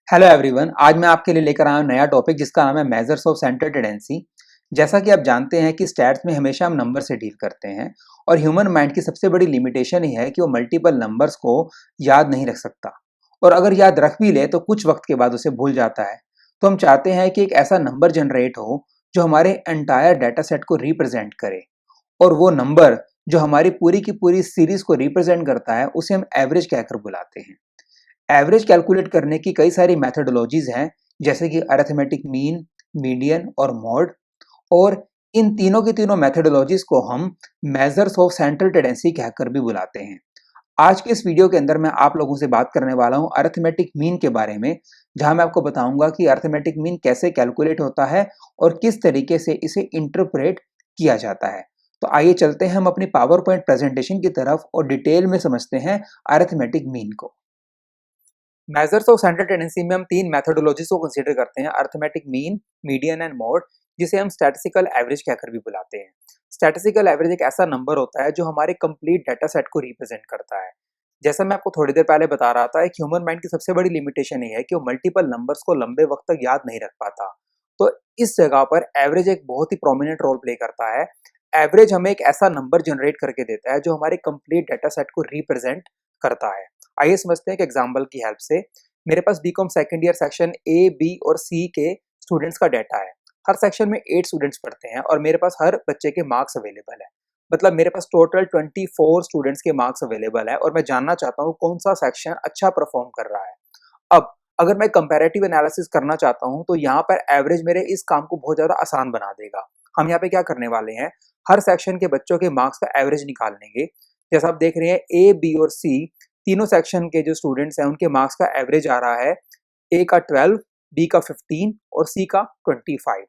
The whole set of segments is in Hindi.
Hello everyone. आज मैं आपके लिए लेकर आया हूं नया टॉपिक जिसका नाम है मेजर्स ऑफ सेंट्रल टेंडेंसी। जैसा कि आप जानते हैं कि स्टैट्स में हमेशा हम नंबर से डील करते हैं और ह्यूमन माइंड की सबसे बड़ी लिमिटेशन ही है कि वो मल्टीपल नंबर्स को याद नहीं रख सकता, और अगर याद रख भी ले तो कुछ वक्त के बाद उसे भूल जाता है। तो हम चाहते हैं कि एक ऐसा नंबर जनरेट हो जो हमारे एंटायर डाटा सेट को रिप्रेजेंट करे, और वो नंबर जो हमारी पूरी की पूरी सीरीज को रिप्रेजेंट करता है उसे हम एवरेज कहकर बुलाते हैं। एवरेज कैलकुलेट करने की कई सारी मेथडोलॉजीज हैं, जैसे कि अरिथमेटिक मीन, मीडियन और मॉड। और इन तीनों की तीनों मेथडोलॉजीज को हम मेजर्स ऑफ सेंट्रल टेंडेंसी कहकर भी बुलाते हैं। आज के इस वीडियो के अंदर मैं आप लोगों से बात करने वाला हूं अरिथमेटिक मीन के बारे में, जहां मैं आपको बताऊंगा कि अरिथमेटिक मीन कैसे कैलकुलेट होता है और किस तरीके से इसे इंटरप्रेट किया जाता है। तो आइए चलते हैं हम अपनी पावर पॉइंट प्रेजेंटेशन की तरफ और डिटेल में समझते हैं अरिथमेटिक मीन को। मेजर्स ऑफ सेंट्रल टेंडेंसी में हम तीन मेथडोलॉजीज को कंसीडर करते हैं: arithmetic mean, median and mod, जिसे हम स्टैटिस्टिकल एवरेज कहकर भी बुलाते हैं। स्टैटिस्टिकल एवरेज एक ऐसा नंबर होता है जो हमारे कंप्लीट डाटा सेट को रिप्रेजेंट करता है। जैसा मैं आपको थोड़ी देर पहले बता रहा था, एक ह्यूमन माइंड की सबसे बड़ी लिमिटेशन ये है कि वो मल्टीपल नंबर्स को लंबे वक्त तक याद नहीं रख पाता। तो इस जगह पर एवरेज एक बहुत ही प्रोमिनेंट रोल प्ले करता है। एवरेज हमें एक ऐसा नंबर जनरेट करके देता है जो हमारे कंप्लीट डाटा सेट को रिप्रेजेंट करता है। आइए समझते हैं एक एग्जाम्पल की हेल्प से। मेरे पास BCom second year section A, B और सी के स्टूडेंट्स का डाटा है। हर सेक्शन में 8 स्टूडेंट्स पढ़ते हैं और मेरे पास हर बच्चे के मार्क्स अवेलेबल है। मतलब मेरे पास टोटल 24 स्टूडेंट्स के मार्क्स अवेलेबल है और मैं जानना चाहता हूँ कौन सा सेक्शन अच्छा परफॉर्म कर रहा है। अब अगर मैं कंपैरेटिव एनालिसिस करना चाहता हूँ तो यहाँ पर एवरेज मेरे इस काम को बहुत ज़्यादा आसान बना देगा। हम यहाँ पे क्या करने वाले हैं, हर सेक्शन के बच्चों के मार्क्स का एवरेज निकाल लेंगे। जैसा आप देख रहे हैं, ए, बी और सी तीनों सेक्शन के जो स्टूडेंट्स हैं उनके मार्क्स का एवरेज आ रहा है। ए का 12, बी का 15 और सी का 25।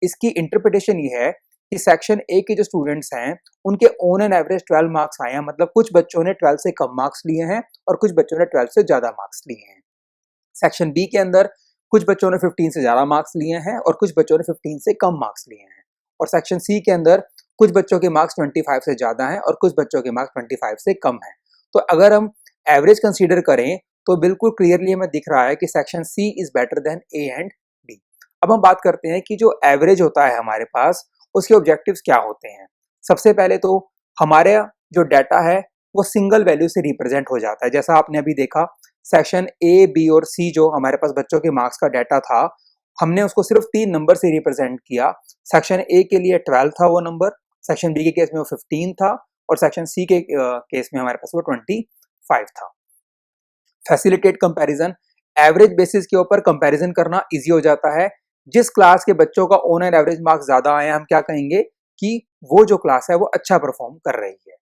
इसकी इंटरप्रिटेशन ये है कि सेक्शन ए के जो स्टूडेंट्स हैं उनके ऑन एन एवरेज 12 मार्क्स आए हैं। मतलब कुछ बच्चों ने 12 से कम मार्क्स लिए हैं और कुछ बच्चों ने 12 से ज़्यादा मार्क्स लिए हैं। सेक्शन बी के अंदर कुछ बच्चों ने 15 से ज़्यादा मार्क्स लिए हैं और कुछ बच्चों ने 15 से कम मार्क्स लिए हैं। और सेक्शन सी के अंदर कुछ बच्चों के मार्क्स 25 से ज़्यादा हैं और कुछ बच्चों के मार्क्स 25 से कम हैं। तो अगर हम एवरेज कंसीडर करें तो बिल्कुल क्लियरली हमें दिख रहा है कि section C is better than A and B. अब हम बात करते हैं कि जो एवरेज होता है हमारे पास, उसके ऑब्जेक्टिव्स क्या होते हैं। सबसे पहले तो हमारे जो डाटा है वो सिंगल वैल्यू से रिप्रेजेंट हो जाता है। जैसा आपने अभी देखा, सेक्शन ए, बी और सी जो हमारे पास बच्चों के मार्क्स का डाटा था, हमने उसको सिर्फ 3 नंबर से रिप्रेजेंट किया। सेक्शन ए के लिए 12 था वो नंबर, सेक्शन बी के केस में वो 15 था और सेक्शन सी के केस में हमारे पास वो 25 था। फैसिलिटेट कंपैरिजन, एवरेज बेसिस के ऊपर कंपैरिजन करना इजी हो जाता है। जिस क्लास के बच्चों का ऑन एन एवरेज मार्क्स ज्यादा आए हैं, हम क्या कहेंगे कि वो जो क्लास है वो अच्छा परफॉर्म कर रही है।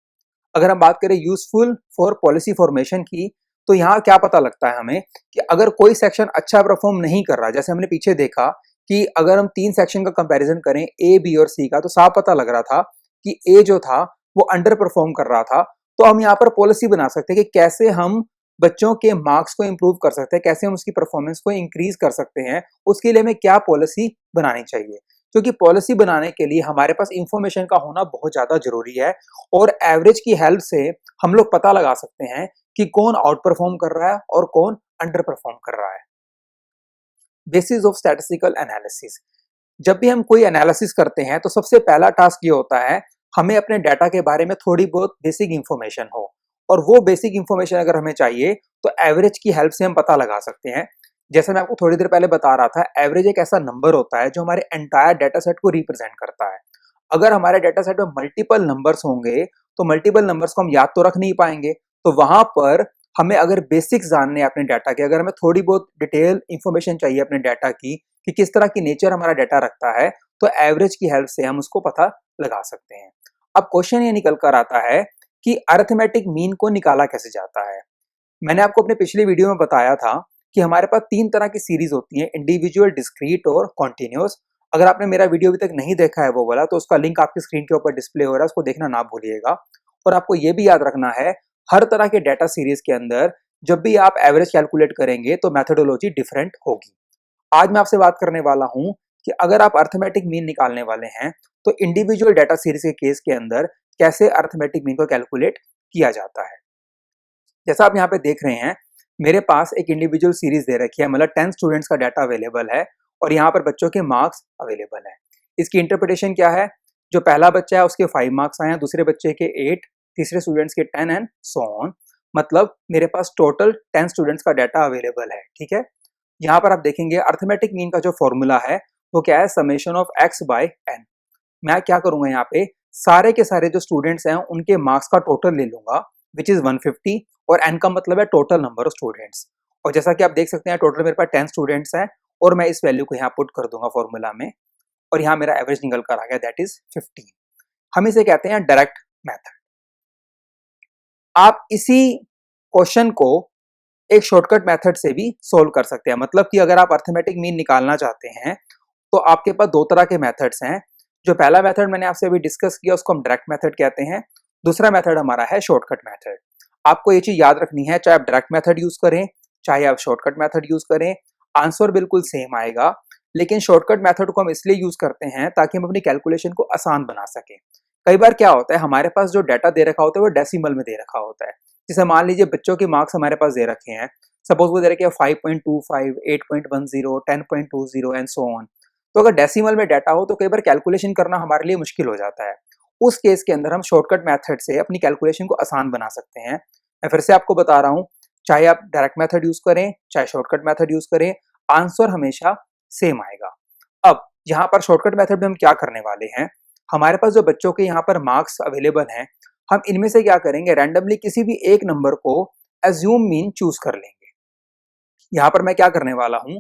अगर हम बात करें यूजफुल फॉर पॉलिसी फॉर्मेशन की, तो यहाँ क्या पता लगता है हमें कि अगर कोई सेक्शन अच्छा परफॉर्म नहीं कर रहा, जैसे हमने पीछे देखा कि अगर हम 3 सेक्शन का कंपैरिजन करें ए, बी और सी का, तो साफ पता लग रहा था कि ए जो था वो अंडर परफॉर्म कर रहा था। तो हम यहाँ पर पॉलिसी बना सकते हैं कि कैसे हम बच्चों के मार्क्स को इंप्रूव कर सकते हैं, कैसे हम उसकी परफॉर्मेंस को इंक्रीज कर सकते हैं, उसके लिए हमें क्या पॉलिसी बनानी चाहिए। क्योंकि पॉलिसी बनाने के लिए हमारे पास इंफॉर्मेशन का होना बहुत ज्यादा जरूरी है और एवरेज की हेल्प से हम लोग पता लगा सकते हैं कि कौन आउट परफॉर्म कर रहा है और कौन अंडर परफॉर्म कर रहा है। बेसिस ऑफ स्टैटिस्टिकल एनालिसिस, जब भी हम कोई एनालिसिस करते हैं तो सबसे पहला टास्क ये होता है हमें अपने डाटा के बारे में थोड़ी बहुत बेसिक इंफॉर्मेशन हो, और वो बेसिक इंफॉर्मेशन अगर हमें चाहिए तो एवरेज की हेल्प से हम पता लगा सकते हैं। जैसा मैं आपको थोड़ी देर पहले बता रहा था, एवरेज एक ऐसा नंबर होता है जो हमारे एंटायर डाटा सेट को रिप्रेजेंट करता है। अगर हमारे डाटा सेट में मल्टीपल नंबर्स होंगे तो मल्टीपल नंबर्स को हम याद तो रख नहीं पाएंगे। तो वहां पर हमें अगर बेसिक्स जानने हैं अपने डाटा के, अगर हमें थोड़ी बहुत डिटेल इंफॉर्मेशन चाहिए अपने डाटा की कि किस तरह की नेचर हमारा डाटा रखता है, तो एवरेज की हेल्प से हम उसको पता लगा सकते हैं। अब क्वेश्चन ये निकल कर आता है कि अरिथमेटिक मीन को निकाला कैसे जाता है। मैंने आपको अपने पिछले वीडियो में बताया था कि हमारे पास 3 तरह की सीरीज होती है: इंडिविजुअल, डिस्क्रीट और कॉन्टिन्यूस। अगर आपने मेरा वीडियो अभी तक नहीं देखा है वो वाला, तो उसका लिंक आपकी स्क्रीन के ऊपर डिस्प्ले हो रहा है, उसको देखना ना भूलिएगा। और आपको ये भी याद रखना है, हर तरह के डाटा सीरीज के अंदर जब भी आप एवरेज कैलकुलेट करेंगे तो मेथोडोलॉजी डिफरेंट होगी। आज मैं आपसे बात करने वाला हूं कि अगर आप अरिथमेटिक मीन निकालने वाले हैं तो इंडिविजुअल डाटा सीरीज के केस के अंदर कैसे अरिथमेटिक मीन को कैलकुलेट किया जाता है। जैसा आप यहाँ पे देख रहे हैं, मेरे पास एक इंडिविजुअल सीरीज दे रखी है, मतलब 10 स्टूडेंट्स का डाटा अवेलेबल है और यहाँ पर बच्चों के मार्क्स अवेलेबल है। इसकी इंटरप्रिटेशन क्या है? जो पहला बच्चा है उसके 5 मार्क्स आए हैं, दूसरे बच्चे के 8, तीसरे स्टूडेंट्स के 10 एंड सो ऑन। मतलब मेरे पास टोटल 10 स्टूडेंट्स का डाटा अवेलेबल है। ठीक है, यहाँ पर आप देखेंगे अर्थमेटिक मीन का जो फॉर्मूला है वो क्या है? Summation of x by n। मैं क्या करूंगा, यहाँ पे सारे के सारे जो स्टूडेंट्स हैं उनके मार्क्स का टोटल ले लूंगा विच इज 150, और n का मतलब है टोटल नंबर ऑफ स्टूडेंट्स। और जैसा कि आप देख सकते हैं टोटल मेरे पास 10 स्टूडेंट्स हैं और मैं इस वैल्यू को यहाँ पुट कर दूंगा फॉर्मूला में, और यहाँ मेरा एवरेज निकल कर आ गया, दैट इज 15। हम इसे कहते हैं डायरेक्ट मेथड। आप इसी क्वेश्चन को एक शॉर्टकट मेथड से भी सोल्व कर सकते हैं। मतलब कि अगर आप अर्थमेटिक मीन निकालना चाहते हैं तो आपके पास दो तरह के मेथड्स हैं। जो पहला मेथड मैंने आपसे अभी डिस्कस किया उसको हम डायरेक्ट मेथड कहते हैं। दूसरा मेथड हमारा है शॉर्टकट मेथड। आपको ये चीज याद रखनी है, चाहे आप डायरेक्ट मेथड यूज करें चाहे आप शॉर्टकट मेथड यूज करें, आंसर बिल्कुल सेम आएगा। लेकिन शॉर्टकट मेथड को हम इसलिए यूज करते हैं ताकि हम अपनी कैलकुलेशन को आसान बना सकें। कई बार क्या होता है, हमारे पास जो डाटा दे रखा होता है वो डेसिमल में दे रखा होता है। जैसे मान लीजिए बच्चों के मार्क्स हमारे पास दे रखे हैं, सपोज वो दे रखे हैं 5.25, 8.10, 10.20 एंड सो ऑन। तो अगर डेसिमल में डाटा हो तो कई बार कैलकुलेशन करना हमारे लिए मुश्किल हो जाता है। उस केस के अंदर हम शॉर्टकट मेथड से अपनी कैलकुलेशन को आसान बना सकते हैं। मैं फिर से आपको बता रहा हूँ, चाहे आप डायरेक्ट मेथड यूज करें चाहे शॉर्टकट मेथड यूज करें, आंसर हमेशा सेम आएगा। अब यहाँ पर शॉर्टकट मेथड में हम क्या करने वाले हैं, हमारे पास जो बच्चों के यहाँ पर मार्क्स अवेलेबल हैं, हम इनमें से क्या करेंगे, रैंडमली किसी भी एक नंबर को एज्यूम मीन चूज कर लेंगे। यहाँ पर मैं क्या करने वाला हूँ,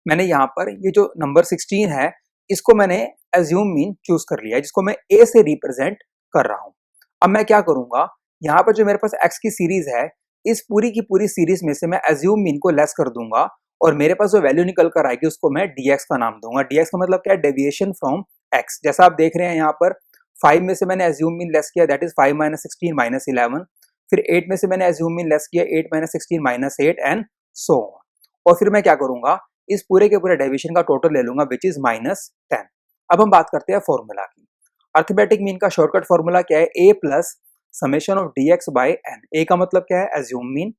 मैंने यहाँ पर ये जो नंबर 16 है इसको मैंने एज्यूम मीन चूज कर लिया है, जिसको मैं ए से रिप्रेजेंट कर रहा हूँ। अब मैं क्या करूंगा, यहाँ पर जो मेरे पास एक्स की सीरीज है इस पूरी की पूरी सीरीज में से मैं एज्यूम मीन को लेस कर दूंगा और मेरे पास जो वैल्यू निकल कर आएगी उसको मैं dx का नाम दूंगा। dx का मतलब क्या है? Deviation from x। जैसा आप देख रहे हैं यहाँ पर 5 में से मैंने एज्यूम मीन लेस किया, दैट इज 5 - 16 - 11। फिर 8 में से मैंने एज्यूम मीन लेस किया, 8 - 16 - 8 एंड सो ऑन। और फिर मैं क्या करूंगा, इस पूरे के पूरे डेविएशन का टोटल ले लूंगा विच इज -10। अब हम बात करते हैं फॉर्मूला की। अर्थमेटिक मीन का शॉर्टकट फॉर्मूला क्या है? a plus summation of dx by n। a का मतलब क्या है? Assume mean.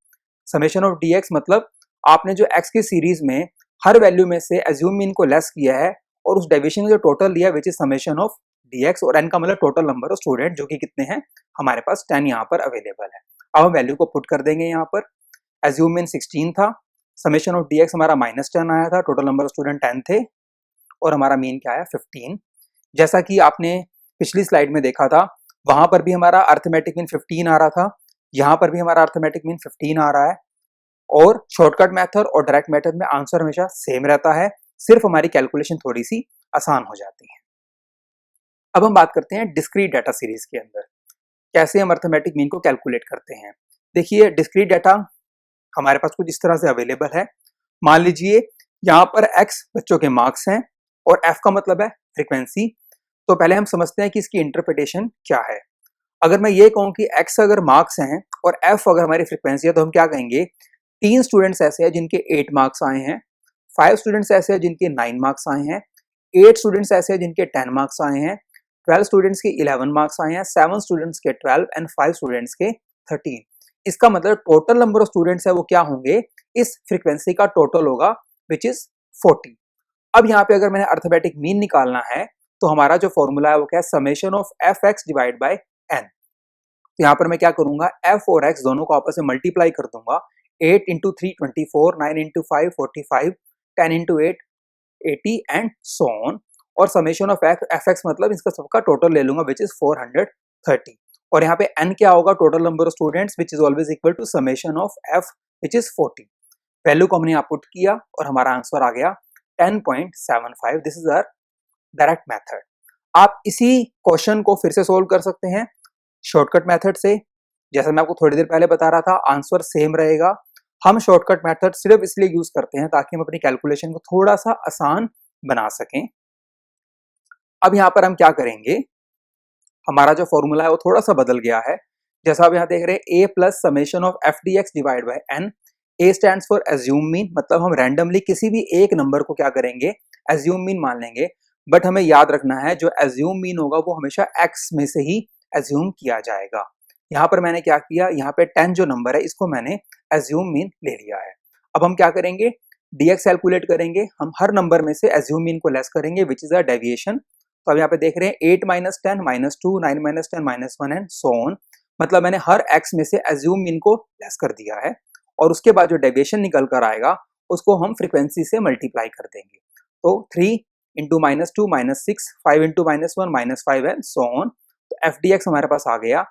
समेशन ऑफ dx मतलब आपने जो x की सीरीज में हर वैल्यू में से एज्यूम मीन को लेस किया है और उस डेविएशन का जो टोटल लिया which is summation of dx, और n का मतलब टोटल नंबर ऑफ स्टूडेंट जो कि कितने हैं, हमारे पास 10 यहाँ पर अवेलेबल है। अब हम वैल्यू को पुट कर देंगे। यहाँ पर एज्यूम मीन 16 था, समेशन ऑफ dx हमारा -10 आया था, टोटल नंबर ऑफ स्टूडेंट 10 थे और हमारा मीन क्या है? 15। जैसा कि आपने पिछली स्लाइड में देखा था वहां पर भी हमारा अर्थमेटिक मीन 15 आ रहा था, यहाँ पर भी हमारा अर्थमेटिक मीन 15 आ रहा है। और शॉर्टकट मेथड और डायरेक्ट मेथड में आंसर हमेशा सेम रहता है, सिर्फ हमारी कैलकुलेशन थोड़ी सी आसान हो जाती है। अब हम बात करते हैं डिस्क्रीट डाटा सीरीज के अंदर कैसे हम अर्थमेटिक मीन को कैलकुलेट करते हैं। देखिए डिस्क्रीट डाटा हमारे पास कुछ इस तरह से अवेलेबल है। मान लीजिए यहाँ पर x बच्चों के मार्क्स हैं और f का मतलब है फ्रीक्वेंसी। तो पहले हम समझते हैं कि इसकी इंटरप्रिटेशन क्या है। अगर मैं ये कहूँ कि x अगर मार्क्स हैं और f अगर हमारी फ्रीक्वेंसी है तो हम क्या कहेंगे, 3 स्टूडेंट्स ऐसे हैं जिनके 8 मार्क्स आए हैं, 5 स्टूडेंट्स ऐसे हैं जिनके 9 मार्क्स आए हैं, 8 स्टूडेंट्स ऐसे हैं जिनके 10 मार्क्स आए हैं, 12 स्टूडेंट्स के 11 मार्क्स आए हैं, 7 स्टूडेंट्स के 12 एंड 5 स्टूडेंट्स के 13। इसका मतलब टोटल नंबर ऑफ स्टूडेंट्स है वो क्या होंगे, इस फ्रीक्वेंसी का टोटल होगा विच इज 40। अब यहाँ पे अगर मैंने अर्थमेटिक मीन निकालना है तो हमारा जो फॉर्मूला है वो क्या है? Summation of f x divide by n. तो यहाँ पर मैं क्या करूंगा, f और x दोनों को आपस में मल्टीप्लाई कर दूंगा। 8 × 3 24, 9 × 5 45, 10 × 8 80 एंड सो ऑन। और समेशन ऑफ एफ एक्स मतलब इसका सबका टोटल ले लूंगा विच इज 430। और यहाँ पे n क्या होगा? Total number of students which is always equal to summation of f which is 40। Value को हमने यहाँ पुट किया और हमारा आंसर आ गया 10.75। This is our direct method. आप इसी क्वेश्चन को फिर से सोल्व कर सकते हैं शॉर्टकट मेथड से। जैसा मैं आपको थोड़ी देर पहले बता रहा था, आंसर सेम रहेगा। हम शॉर्टकट मेथड सिर्फ इसलिए यूज करते हैं ताकि हम अपनी कैलकुलेशन को थोड़ा सा आसान बना सकें। अब यहाँ पर हम क्या करेंगे, हमारा जो फॉर्मूला है वो थोड़ा सा बदल गया है। जैसा आप यहाँ देख रहे हैं a plus summation of f d x divide by n. a stands for assume mean, मतलब हम रैंडमली किसी भी एक नंबर को क्या करेंगे, एज्यूम मीन मान लेंगे। बट हमें याद रखना है जो एज्यूम मीन होगा वो हमेशा x में से ही एज्यूम किया जाएगा। यहाँ पर मैंने क्या किया, यहाँ पे 10 जो नंबर है इसको मैंने एज्यूम मीन ले लिया है। अब हम क्या करेंगे, dx कैलकुलेट करेंगे, हम हर नंबर में से एज्यूम मीन को लेस करेंगे विच इज अ डेविएशन। तो अब यहाँ पे देख रहे हैं 8 - 10 -2 9 - 10 -1 एंड सो ऑन। मतलब मैंने हर x में से एज्यूम मीन को लेस कर दिया है और उसके बाद जो डेविएशन निकल कर आएगा उसको हम फ्रीक्वेंसी से मल्टीप्लाई कर देंगे। तो 3 into -2 -6 5 into -1 -5 and so on. तो एफ डी एक्स हमारे पास आ गया।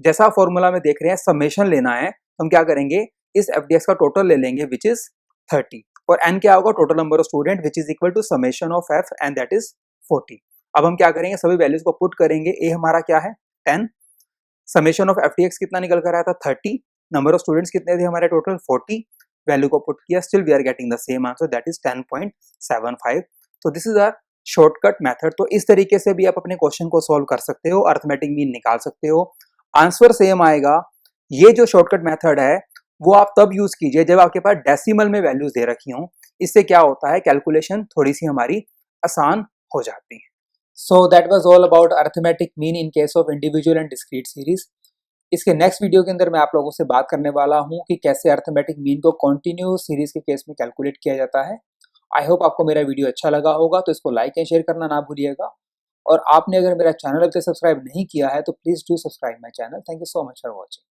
जैसा फॉर्मूला में देख रहे हैं समेशन लेना है, हम क्या करेंगे, इस एफ डी एक्स का टोटल ले लेंगे विच इज 30 और n क्या होगा, total number of student which is equal to summation of f and that is 40। अब हम क्या करेंगे, सभी वैल्यूज को पुट करेंगे। a हमारा क्या है 10, summation of f d x कितना निकल कर आया था 30, नंबर ऑफ स्टूडेंट्स कितने थे हमारे टोटल 40, वैल्यू को पुट किया, still we are getting the same answer that is 10.75। तो this is a shortcut method. तो इस तरीके से भी आप अपने क्वेश्चन को सॉल्व कर सकते हो, अर्थमेटिक मीन निकाल सकते हो, आंसर सेम आएगा। ये जो शॉर्टकट मेथड है वो आप तब यूज कीजिए जब आपके पास डेसिमल में वैल्यूज दे रखी हों। इससे क्या होता है, कैलकुलेशन थोड़ी सी हमारी आसान हो जाती है। So that was all about arithmetic mean in case of individual and discrete series. इसके नेक्स्ट वीडियो के अंदर मैं आप लोगों से बात करने वाला हूं कि कैसे अर्थमेटिक मीन को कॉन्टिन्यूस सीरीज के केस में कैलकुलेट किया जाता है। आई होप आपको मेरा वीडियो अच्छा लगा होगा, तो इसको लाइक एंड शेयर करना ना भूलिएगा। और आपने अगर मेरा चैनल अभी तक सब्सक्राइब नहीं किया है तो please do subscribe my channel. Thank you so much for watching.